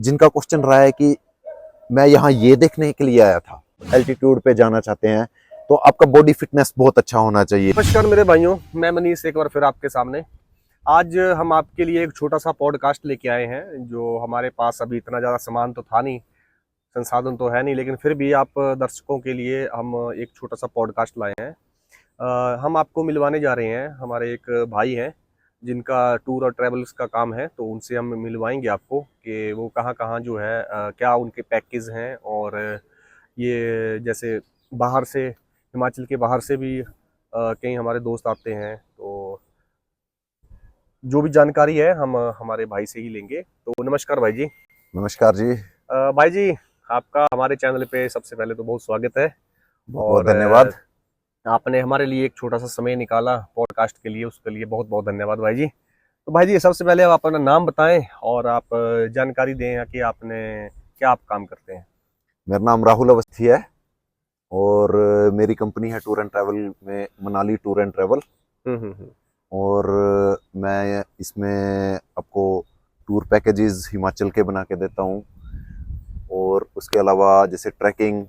जिनका क्वेश्चन रहा है कि मैं यहाँ ये देखने के लिए आया था, एल्टीट्यूड पे जाना चाहते हैं तो आपका बॉडी फिटनेस बहुत अच्छा होना चाहिए। नमस्कार मेरे भाइयों, मैं मनीष एक बार फिर आपके सामने। आज हम आपके लिए एक छोटा सा पॉडकास्ट लेके आए हैं। जो हमारे पास अभी इतना ज़्यादा सामान तो था नहीं, संसाधन तो है नहीं, लेकिन फिर भी आप दर्शकों के लिए हम एक छोटा सा पॉडकास्ट लाए हैं। हम आपको मिलवाने जा रहे हैं, हमारे एक भाई हैं जिनका टूर और ट्रैवल्स का काम है, तो उनसे हम मिलवाएंगे आपको कि वो कहाँ कहाँ जो है क्या उनके पैकेज हैं। और ये जैसे बाहर से, हिमाचल के बाहर से भी कई हमारे दोस्त आते हैं, तो जो भी जानकारी है हम हमारे भाई से ही लेंगे। तो नमस्कार भाई जी। नमस्कार जी। भाई जी, आपका हमारे चैनल पे सबसे पहले तो बहुत स्वागत है। बहुत बहुत और धन्यवाद। आपने हमारे लिए एक छोटा सा समय निकाला पॉडकास्ट के लिए, उसके लिए बहुत बहुत धन्यवाद भाई जी। तो भाई जी, सबसे पहले आप अपना नाम बताएं और आप जानकारी दें कि आपने क्या आप काम करते हैं। मेरा नाम राहुल अवस्थी है और मेरी कंपनी है टूर एंड ट्रैवल में, मनाली टूर एंड ट्रैवल। और मैं इसमें आपको टूर पैकेजेस हिमाचल के बना के देता हूँ, और उसके अलावा जैसे ट्रैकिंग,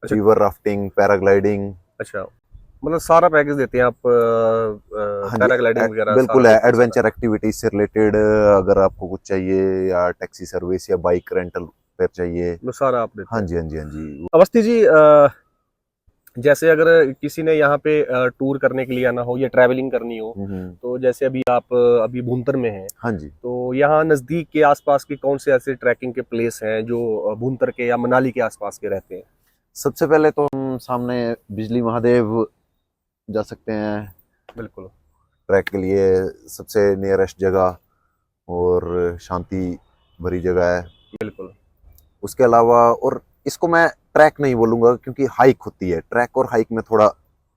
अच्छा। River rafting, paragliding. अच्छा, मतलब सारा पैकेज देते हैं आप, हाँ जी, पैराग्लाइडिंग वगैरह सारा बिल्कुल है। देते हैं सारा। एडवेंचर एक्टिविटीज से रिलेटेड अगर आपको कुछ चाहिए, या टैक्सी सर्विस या बाइक रेंटल पर चाहिए। वो सारा आप देते हाँ हैं। जी, हाँ जी, हाँ जी। अवस्थी जी, जैसे अगर किसी ने यहाँ पे टूर करने के लिए आना हो या ट्रैवलिंग करनी हो, तो जैसे अभी आप अभी भुंतर में हैं, हाँ जी। तो यहाँ नज़दीक के आसपास के कौन से ऐसे ट्रैकिंग के प्लेस हैं जो भुंतर के या मनाली के आसपास के रहते हैं? सबसे पहले तो हम सामने बिजली महादेव जा सकते हैं बिल्कुल। ट्रैक के लिए, सबसे नियरेस्ट जगह और शांति भरी जगह है। बिल्कुल। उसके अलावा, और इसको मैं ट्रैक नहीं बोलूँगा क्योंकि हाइक होती है, ट्रैक और हाइक में थोड़ा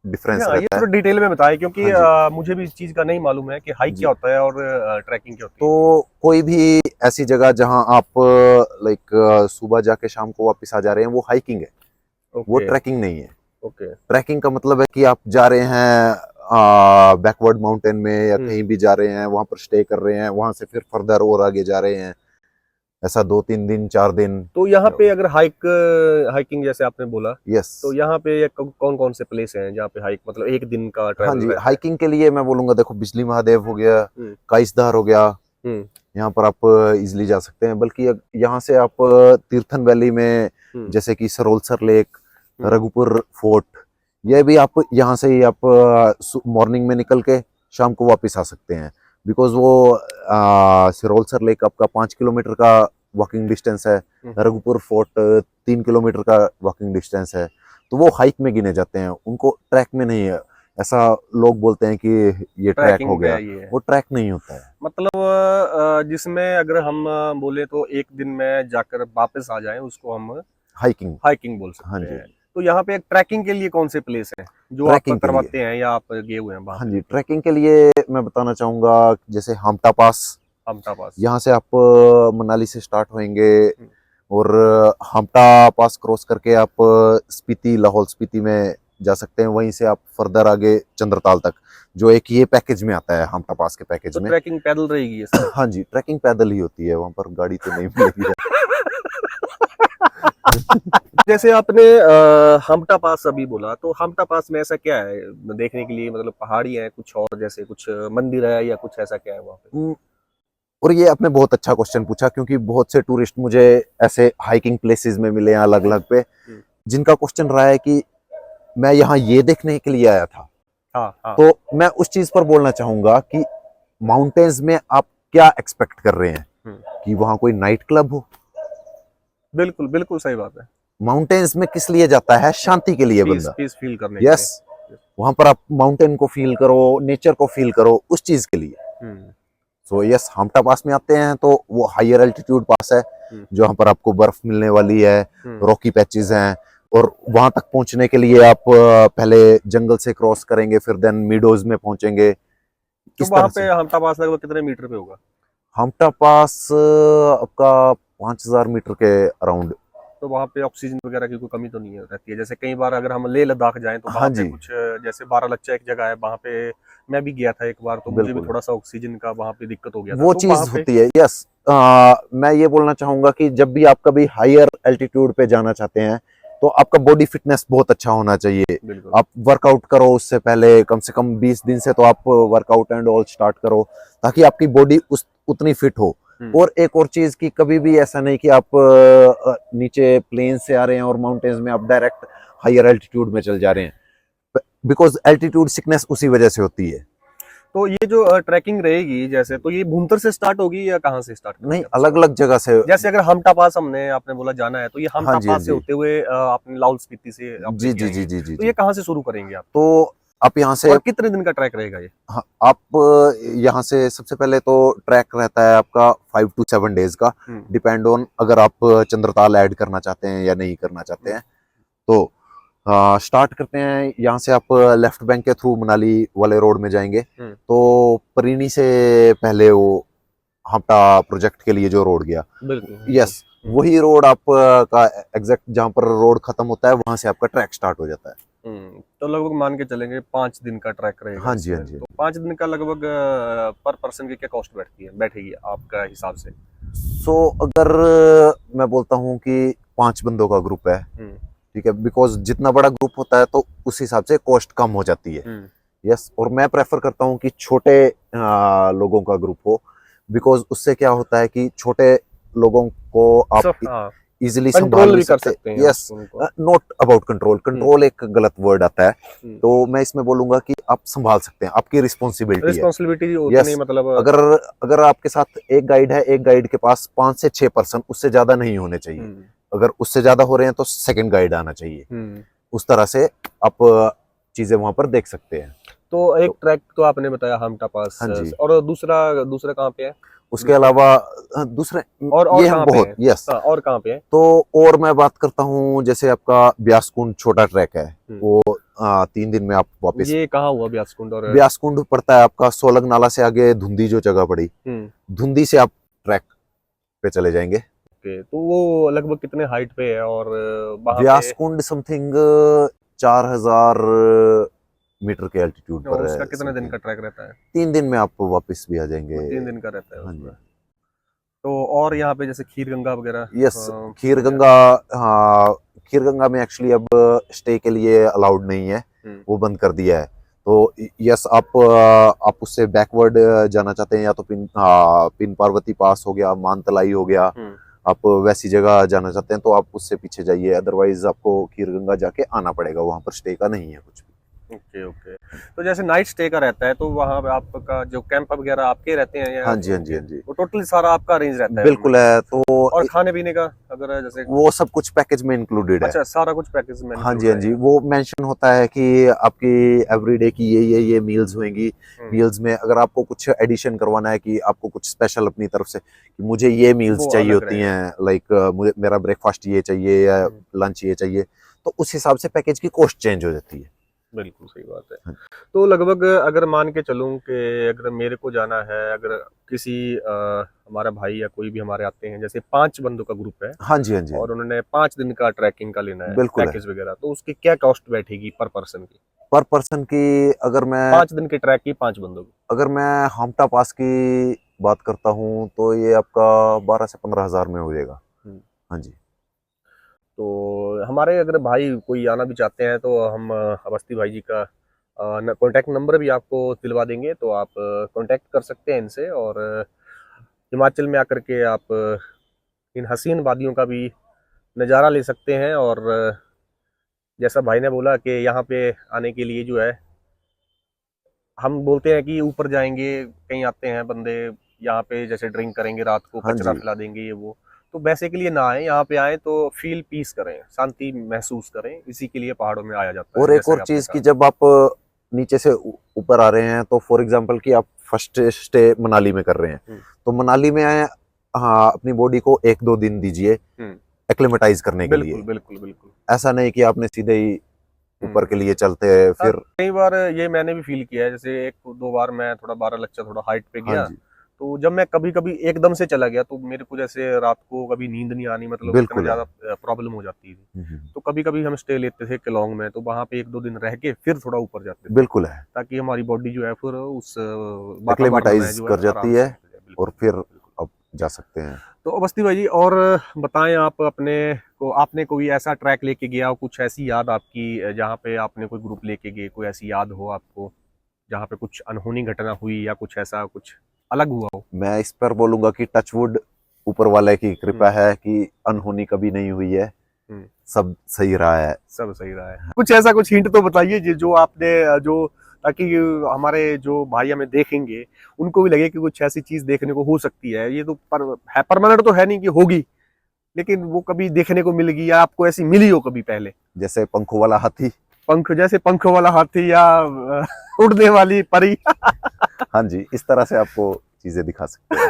डिफरेंस अच्छा, ये रहता है। थोड़ा डिटेल में बताएं, क्योंकि हाँ जी, मुझे भी इस चीज़ का नहीं मालूम है कि हाइक जी। क्या होता है और ट्रैकिंग क्या होती है। तो कोई भी ऐसी जगह जहां आप लाइक सुबह जाके शाम को वापस आ जा रहे हैं, वो हाइकिंग है, वो ओके। ट्रैकिंग नहीं है। ओके। ट्रैकिंग का मतलब है कि आप जा रहे हैं बैकवर्ड माउंटेन में, या कहीं भी जा रहे हैं, वहां पर स्टे कर रहे हैं, वहां से फिर फर्दर और आगे जा रहे हैं, ऐसा 2-3 दिन 4 दिन। तो यहाँ पे अगर हाइकिंग जैसे आपने बोला, यस। तो यहाँ पे कौन कौन से प्लेस हैं जहाँ पे हाइक, मतलब एक दिन का हाँ ट्रैवल जी, रहता है? हाइकिंग के लिए मैं बोलूंगा, देखो बिजली महादेव हो गया, हम्म। काइसधार हो गया, हम्म। यहाँ पर आप इजिली जा सकते हैं। बल्कि यहाँ से आप तीर्थन वैली में, हम्म। जैसे कि सरोलसर लेक, हम्म। रघुपुर फोर्ट, ये भी आप यहाँ से ही आप मॉर्निंग में निकल के शाम को वापस आ सकते हैं। बिकॉज वो सरोलसर लेक आपका 5 किलोमीटर का वॉकिंग डिस्टेंस है, रघुपुर फोर्ट 3 किलोमीटर का वॉकिंग डिस्टेंस है, तो वो हाइक में गिने जाते हैं, उनको ट्रैक में नहीं है। ऐसा लोग बोलते हैं कि ये ट्रैक हो ट्रैकिंग गया, पे ये है। वो ट्रैक नहीं होता है। मतलब जिसमें अगर हम बोले तो एक दिन में जाकर वापस आ जाएं, उसको हम हाइकिंग। हाइकिंग बोल हाँ सकते जी। हैं। तो यहाँ पे ट्रैकिंग के लिए कौन से प्लेस हैं जो आप ट्रैकिंग के लिए, करवाते हैं या आप गए हुए हैं वहाँ हाँ पे? जी, ट्रैकिंग के लिए मैं बताना चाहूँगा, जैसे हामटा पास। हमटा पास। यहाँ से आप मनाली से स्टार्ट होएंगे, हम्म। और हामटा पास क्रॉस करके आप स्पीति, लाहौल स्पीति में जा सकते हैं। वहीं से आप फर्दर आगे चंद्रताल तक, जो एक ये पैकेज में आता है, हामटा पास के पैकेज तो में। ट्रैकिंग पैदल रहेगी ये सब? हाँ जी, ट्रैकिंग पैदल ही होती है, वहाँ पर गाड़ी तो नहीं मिलेगी। जैसे आपने हमटा पास अभी बोला, तो हमटा पास में ऐसा क्या है देखने के लिए? मतलब पहाड़ी है कुछ, और जैसे कुछ मंदिर है या कुछ ऐसा क्या है वहाँ पे? और ये आपने बहुत अच्छा क्वेश्चन पूछा, क्योंकि बहुत से टूरिस्ट मुझे ऐसे हाइकिंग प्लेसेस में मिले हैं अलग अलग पे, जिनका क्वेश्चन रहा है कि मैं यहाँ ये देखने के लिए आया था। हाँ हाँ। तो मैं उस चीज पर बोलना चाहूंगा कि माउंटेन्स में आप क्या एक्सपेक्ट कर रहे हैं, कि वहां कोई नाइट क्लब हो? बिल्कुल बिल्कुल सही बात है। माउंटेन्स में किस लिए जाता है? शांति के लिए पीस बंदा। पीस फील करने के लिए। यस, वहां पर आप माउंटेन को फील करो, नेचर को फील करो, उस चीज के लिए। सो यस, हामटा पास में आते हैं तो वो हायर एल्टीट्यूड पास है, जहाँ पर आपको बर्फ मिलने वाली है, रॉकी पैचेस हैं, और वहां तक पहुंचने के लिए आप पहले जंगल से क्रॉस करेंगे, फिर देन मीडोज में पहुंचेंगे। तो इस वहाँ तरह पे से हमटा पास लगभग कितने मीटर पे होगा? हामटा पास आपका 5000 मीटर के अराउंड। तो वहाँ पे ऑक्सीजन वगैरह की कोई कमी तो नहीं रहती है? जैसे कई बार अगर हम लेह लद्दाख जाएं तो हाँ वहाँ पे जी, कुछ जैसे बारालाचा एक जगह है, वहाँ पे मैं भी गया था एक बार, तो मुझे भी बिल्कुल। थोड़ा सा ऑक्सीजन का वहाँ पे दिक्कत हो गया था, वो तो चीज वहाँ पे होती है, यस। मैं ये बोलना चाहूंगा कि जब भी आप कभी हायर एल्टीट्यूड पे जाना चाहते हैं तो आपका बॉडी फिटनेस बहुत अच्छा होना चाहिए। बिल्कुल। आप वर्कआउट करो उससे पहले कम से कम 20 दिन से, तो आप वर्कआउट एंड ऑल स्टार्ट करो ताकि आपकी बॉडी उस उतनी फिट हो। और एक और चीज की कभी भी ऐसा नहीं कि आप नीचे प्लेन से आ रहे हैं और माउंटेन्स में आप डायरेक्ट हायर एल्टीट्यूड में चल जा रहे हैं, बिकॉज एल्टीट्यूड सिकनेस उसी वजह से होती है। तो ये जो ट्रैकिंग रहेगी, जैसे तो ये भूंतर से स्टार्ट होगी या कहाँ से स्टार्ट नहीं, करेंगे? अलग अलग जगह से। जैसे अगर हमटा पास हमने आपने बोला जाना है, तो ये हाँ हमटा जी, हाँ पास से जी, होते हुए आपने लाहौल स्पीति से आप जी लेके जी जी आएंगे, जी जी तो जी। ये कहाँ से शुरू करेंगे आप? तो आप यहाँ से, और कितने दिन का ट्रैक रहेगा ये? हाँ, आप यहाँ से सबसे पहले तो ट्रैक रहता है आपका 5 to 7 डेज का, डिपेंड ऑन अगर आप चंद्रताल ऐड करना चाहते हैं या नहीं करना चाहते हैं। तो स्टार्ट करते हैं यहाँ से, आप लेफ्ट बैंक के थ्रू मनाली वाले रोड में जाएंगे तो परीनी से पहले वो हापटा प्रोजेक्ट के लिए जो रोड गया, बिल्कुल। यस, वही रोड आप का एग्जैक्ट जहाँ पर रोड खत्म होता है वहां से आपका ट्रैक स्टार्ट हो जाता है। तो लगभग मान के चलेंगे 5 दिन का ट्रैक रहेगा हाँ जी, हाँ इसमें। जी। तो 5 दिन का लगभग पर पर्सन की क्या कॉस्ट बैठेगी आपका हिसाब से? सो अगर मैं बोलता हूँ कि 5 बंदों का ग्रुप है, ठीक है, बिकॉज जितना बड़ा ग्रुप होता है तो उस हिसाब से कॉस्ट कम हो जाती है। यस, और मैं प्रेफर करता हूँ कि छोटे लोगों का ग्रुप हो, बिकॉज उससे क्या होता है कि छोटे लोगों को आप इजिली संभाल भी सकते हैं। Yes, not about control, control एक गलत वर्ड आता है, तो मैं इसमें बोलूंगा कि आप संभाल सकते हैं, आपकी रिस्पॉन्सिबिलिटी है। यस, मतलब अगर आपके साथ एक गाइड है, एक गाइड के पास 5 से 6 पर्सन, उससे ज्यादा नहीं होने चाहिए। अगर उससे ज्यादा हो रहे हैं तो सेकंड गाइड आना चाहिए। उस तरह से आप चीजें वहां पर देख सकते हैं। तो एक ट्रैक तो आपने बताया हमटा पास, हाँ जी। और दूसरा कहाँ पे है? उसके अलावा दूसरे और ये हम कहाँ पे बहुत, है? यस, और कहाँ पे है? तो और मैं बात करता हूँ, जैसे आपका ब्यासकुंड छोटा ट्रैक है, वो 3 दिन में आप वापस। ये कहाँ हुआ ब्यासकुंड? और ब्यासकुंड पड़ता है आपका सोलंग नाला से आगे धुंधी जो जगह पड़ी, धुंधी से आप ट्रैक पे चले जाएंगे। तो वो लगभग कितने हाइट पे है? और ब्यासकुंड समथिंग 4000 मीटर के एल्टीट्यूड पर है। उसका कितने दिन का ट्रैक रहता है? 3 दिन में आप वापस भी आ जाएंगे। 3 दिन का रहता है हाँ उसमें। जी। तो और यहाँ पे जैसे खीर गंगा वगैरह? यस, खीर गंगा, हाँ, खीर गंगा में एक्चुअली अब स्टे के लिए अलाउड नहीं है, वो बंद कर दिया है। तो यस, आप उससे बैकवर्ड जाना चाहते हैं, या तो पिन पार्वती पास हो गया, मानतलाई हो गया, आप वैसी जगह जाना चाहते हैं तो आप उससे पीछे जाइए, अदरवाइज आपको खीर गंगा जाके आना पड़ेगा, वहां पर स्टे का नहीं है कुछ भी। ओके। तो जैसे नाइट स्टे का रहता है, तो वहाँ पे आपका जो कैंप वगैरह आपके रहते हैं या? हाँ जी, हाँ जी, हाँ जी, वो टोटली सारा आपका अरेंज रहता है? बिल्कुल है। तो और खाने पीने का अगर जैसे वो सब कुछ पैकेज में इंक्लूडेड है। अच्छा, सारा कुछ पैकेज में? हाँ जी, हाँ जी, वो मेंशन होता है कि आपकी एवरीडे की ये मील्स होंगी। मील्स में अगर आपको कुछ एडिशन करवाना है कि आपको कुछ स्पेशल अपनी तरफ से कि मुझे ये मील्स चाहिए होती हैं, लाइक मुझे मेरा ब्रेकफास्ट ये चाहिए या लंच ये चाहिए, तो उस हिसाब से पैकेज की कॉस्ट चेंज हो जाती है। बिल्कुल सही बात है। तो लगभग अगर मान के चलूं कि अगर मेरे को जाना है, अगर किसी हमारा भाई या कोई भी हमारे आते हैं, जैसे 5 बंदों का ग्रुप है, हाँ जी, हाँ जी, और उन्होंने 5 दिन का ट्रैकिंग का लेना है पैकेज वगैरह, तो उसकी क्या कॉस्ट बैठेगी पर पर्सन की? पर पर्सन की अगर मैं 5 दिन के ट्रैक की 5 बंदों की, अगर मैं हमटा पास की बात करता हूँ तो ये आपका 12 से 15 हजार में हो जाएगा। हाँ जी। तो हमारे अगर भाई कोई आना भी चाहते हैं तो हम अवस्थी भाई जी का कॉन्टैक्ट नंबर भी आपको दिलवा देंगे, तो आप कॉन्टैक्ट कर सकते हैं इनसे, और हिमाचल में आकर के आप इन हसीन वादियों का भी नज़ारा ले सकते हैं। और जैसा भाई ने बोला कि यहाँ पे आने के लिए जो है, हम बोलते हैं कि ऊपर जाएंगे, कहीं आते हैं बंदे यहाँ पे जैसे ड्रिंक करेंगे, रात को हाँ कचरा जी। फैला देंगे ये वो, तो वैसे के लिए ना आए, यहाँ पे आए तो फील पीस करें, शांति महसूस करें, इसी के लिए पहाड़ों में आया जाता है। और एक और चीज की, जब आप नीचे से ऊपर आ रहे हैं तो फॉर एग्जांपल कि आप फर्स्ट स्टे मनाली में कर रहे हैं, तो मनाली में आए, हाँ, अपनी बॉडी को 1-2 दिन दीजिए एक्लेमेटाइज करने के लिए। बिल्कुल। ऐसा नहीं कि आपने सीधे ही ऊपर के लिए चलते हैं। फिर कई बार ये मैंने भी फील किया है, जैसे 1-2 बार मैं थोड़ा 12 लच्चा थोड़ा हाइट पे गया, हाँ जी। तो जब मैं कभी कभी एकदम से चला गया तो मेरे को जैसे रात को कभी नींद नहीं आनी, मतलब इतना बिल्कुल है। ज्यादा प्रॉब्लम हो जाती थी। तो कभी कभी हम स्टे लेते थे केलोंग में, तो वहां पे 1-2 दिन रह के फिर थोड़ा ऊपर जाते थे, बिल्कुल है, ताकि हमारी बॉडी जो है फिर उस वातावरण में एक्लेमेटाइज जो है कर जाती आराम से है निकल जाए। बिल्कुल और फिर बिल्कुल। अब जा सकते हैं। तो अवस्थी भाई जी, और बताएं आप अपने को, आपने कोई ऐसा ट्रैक लेके गया हो, कुछ ऐसी याद आपकी जहाँ पे आपने कोई ग्रुप लेके गए, कोई ऐसी याद हो आपको जहाँ पे कुछ अनहोनी घटना हुई या कुछ ऐसा कुछ अलग हुआ हो? मैं इस पर बोलूंगा कि टचवुड ऊपर वाले की कृपा है कि अनहोनी कभी नहीं हुई है, हम्म, सब सही रहा है। सब सही रहा है। कुछ ऐसा कुछ हिंट तो बताइए जो आपने जो, ताकि हमारे जो भाई हमें देखेंगे उनको भी लगे कि कुछ ऐसी चीज देखने को हो सकती है। ये तो है, परमानेंट तो है नहीं कि होगी, लेकिन वो कभी देखने को मिलेगी या आपको ऐसी मिली हो कभी पहले। जैसे पंखों वाला हाथी। पंख, जैसे पंख वाला हाथी या उड़ने वाली परी। हाँ जी, इस तरह से आपको चीजें दिखा सकते हैं।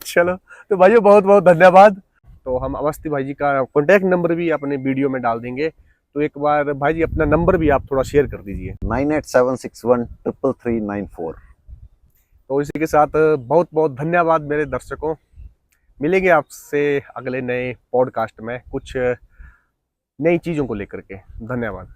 चलो, तो भाइयों बहुत बहुत धन्यवाद। तो हम अवस्थी भाई जी का कॉन्टैक्ट नंबर भी अपने वीडियो में डाल देंगे, तो एक बार भाई जी अपना नंबर भी आप थोड़ा शेयर कर दीजिए। 9876133394। तो इसी के साथ बहुत बहुत धन्यवाद मेरे दर्शकों। मिलेंगे आपसे अगले नए पॉडकास्ट में कुछ नई चीज़ों को लेकर के। धन्यवाद।